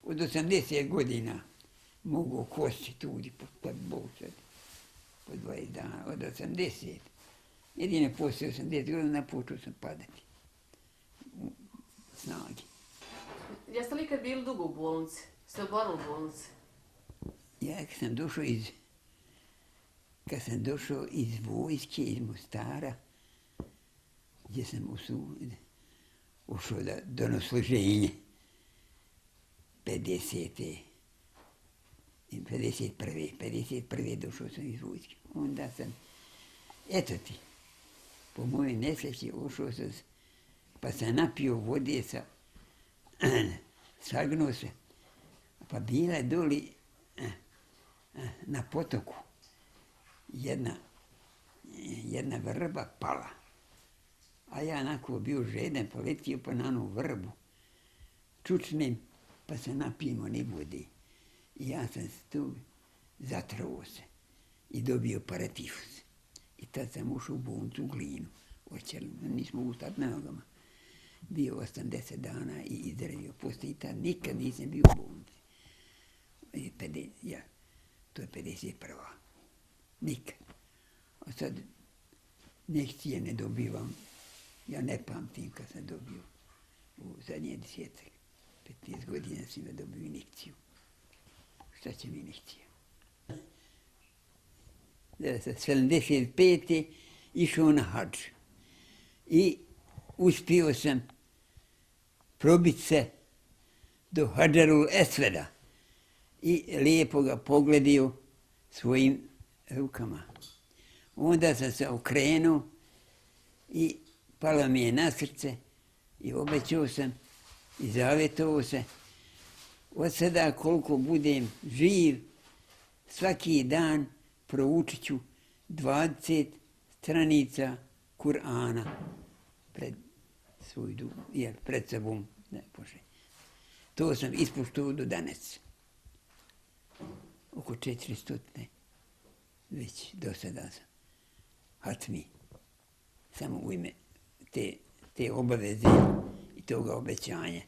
od 80 godina mogu kosti tudi po 20 dana, od 80. Jedine poslije 80 godina počeo sam padati u snagi. Jeste li ikad bili dugo u bolnici? Ste oborili u bolnici? Ja kad sam došao iz vojske, iz Mostara, gdje sam ušao do nasluženja 51. došao sam iz vojske. Onda sam, eto ti, po mojoj nesreći ušao sam, pa sam napio vode, sagnuo se, pa bila je doli na potoku jedna vrba pala. A ja onako bio žedan, poletio pa na onu vrbu, čučnem, pa se napijem one vode. I ja sam se tu zatrovao se i dobio paratifus. I tad sam ušao u bolnicu u Glinu. Nismo ustati na nogama. Bio 80 dana i izdravio. Poslije tad nikad nisam bio u bolnici. To je 51. Nikad. A sad injekcije ne dobivam. Ja ne pamtim kad sam dobio u zadnje 15 godina sam dobio injekciju. Šta će mi injekcija? 75. išao na hadž i uspio sam probiti se do Hadžarul Esveda i lijepo ga pogledio svojim rukama. Onda sam se okrenuo i pala mi je na srce i obećao sam i zavjetovao se od sada koliko budem živ, svaki dan proučit ću 20 stranica Kur'ana pred sobom. To sam ispoštovao do danas. Oko 400 već do sada sam hatmi. Samo u ime te obaveze i toga obećanja.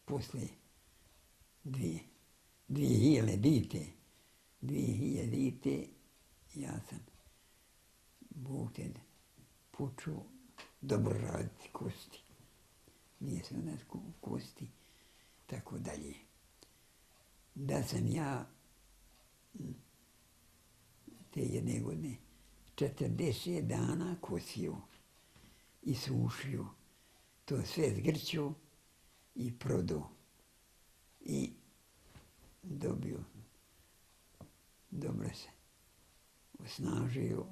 Poslije 2000. Ja sam Bog te počeo dobro raditi kosti. Nije se nas kosti, tako dalje. Da sam ja te jedne godine 40 dana kosio i sušio, to sve zgrčio i prodao. I dobio, dobro se osnažio,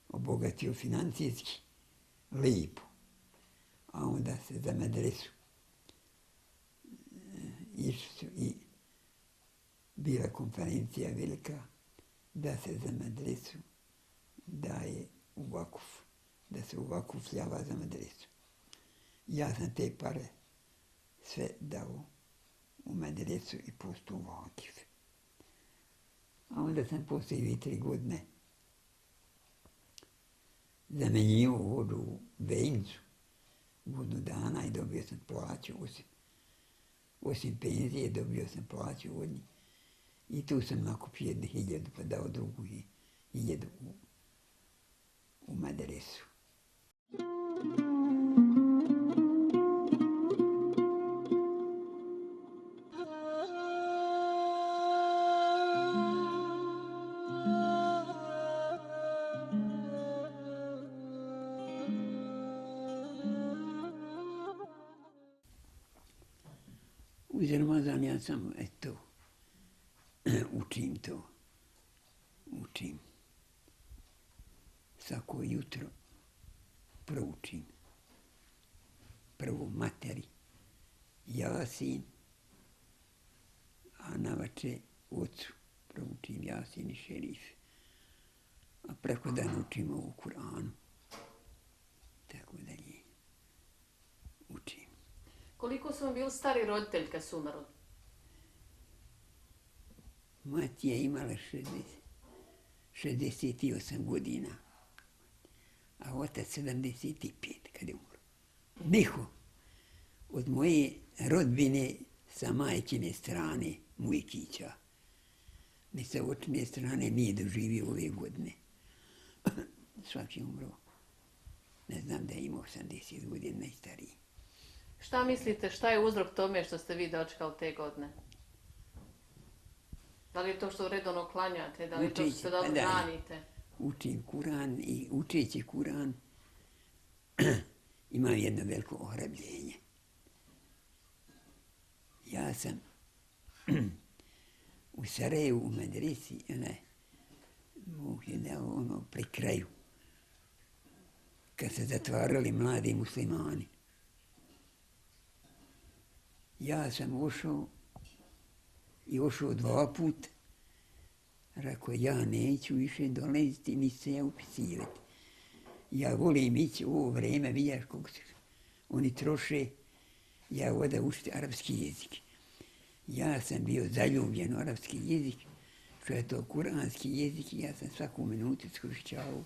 obogatio financijski, lijepo. A onda se za medresu išli su i bila konferencija velika da se za medresu daje u vakuf, da se u vakufljava za medresu. Ja sam te pare sve dao u medresu i postao vakif. A onda sam poslije 2-3 godine zamenio vodu u Vejncu, godinu dana i dobio sam plaću, osim penzije dobio sam plaću od njih. I tu sam nakupio 1.000 pa dao drugu 1.000 u medresu. Uz Ramazan ja samo, eto, učim to. Učim. Svako jutro proučim. Prvo materi, Jasin, a navače ocu proučim Jasin i Šerif. A preko dan učimo u Kur'anu. Tako dalje. Učim. Koliko su vam bili stari roditelji kad su umrli? Mati je imala 68 godina, a otac 75 kad je umro. Niko od moje rodbine sa majčine strane Mujkića, ni sa očine strane nije doživio ove godine. Svaki umro. Ne znam da je imao 80 godina najstariji. Šta mislite, šta je uzrok tome što ste vi dočekali te godine? Da li je to što redovno klanjate, da li je to što se dobro hranite? Učim Kur'an i učeći Kur'an imam jedno veliko ohrabljenje. Ja sam u Sarajevu u medresi, Bog je dao ono pri kraju, kad se zatvarali mladi muslimani. Ja sam ušao i ušao 2 puta. Rekao, ja neću više dolaziti, ni se ja upisivati. Ja volim ići u ovo vreme, vidiš kako se oni troše, ja oda učiti arapski jezik. Ja sam bio zaljubljen u arapski jezik, što je to kuranski jezik, i ja sam svaku minutu skorišćavao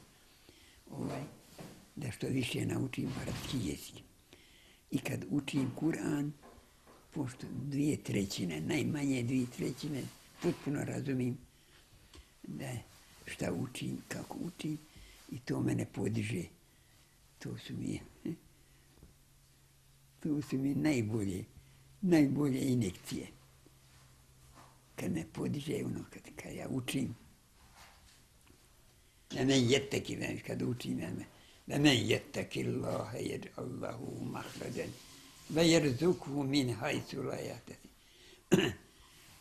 da što više naučim arapski jezik. I kad učim Kur'an, pošto 2/3, najmanje 2/3, potpuno razumijem da šta učim, kako učim, i to mene podiže. To su mi najbolje injekcije. Kad me podiže ono, kad ja učim, da men jettaki, kad učim, da men jettaki Allahe yaj'allahu mahrajan ve yerzukhu min haythu la yahtasib.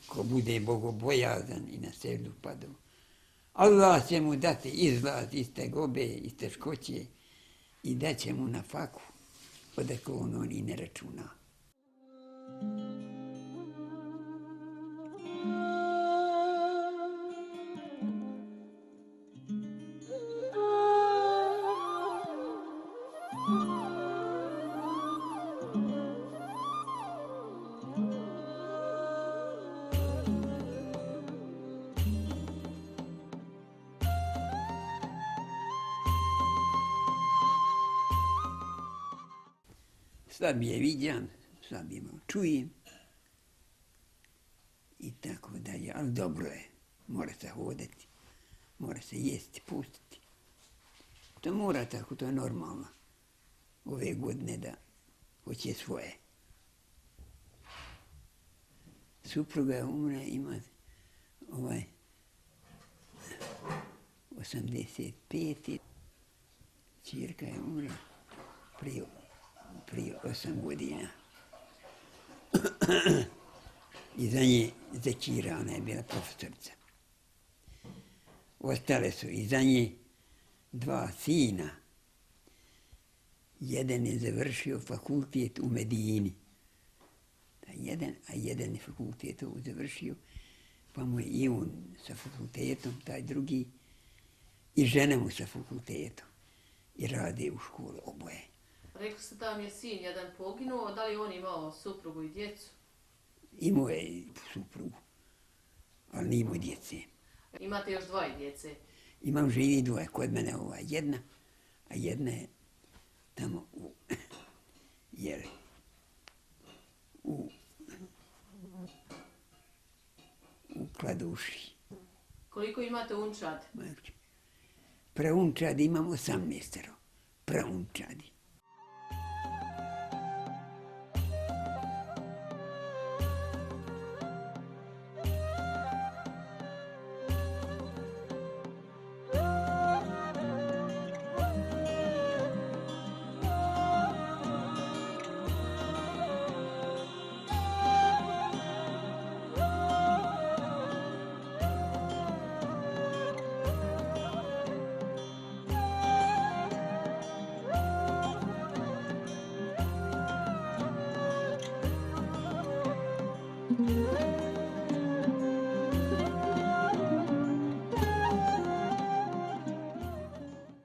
Ko bude bogobojazan i na sejdu padao, Allah će mu dati izlaz iz tegobe, iz teškoće, i daće mu na faku odakle on i ne računa. Slabije viđam, slabije malo čujem i tako dalje, ali dobro je. Mora se hodati, mora se jesti, pustiti. To mora tako, to je normalno. Ove godine da hoće svoje. Supruga umre, ima 85. Čirka je umra prije 8 godina. I za nje Zekira, ona je bila profesorica. Ostale su i za nje 2 sina. Jedan je završio fakultet u Medini. A jedan je fakultet završio, pa mu je i on sa fakultetom, taj drugi, i žena mu sa fakultetom. I rade u školi oboje. Rekli ste da vam je sin jedan poginuo, da li on imao suprugu i djecu? Imao je suprugu, ali nije imao djece. Imate još 2 djece? Imam živi 2, kod mene jedna, a jedna je tamo u Kladuši. Koliko imate unčad? Preunčadi imam 18, preunčadi.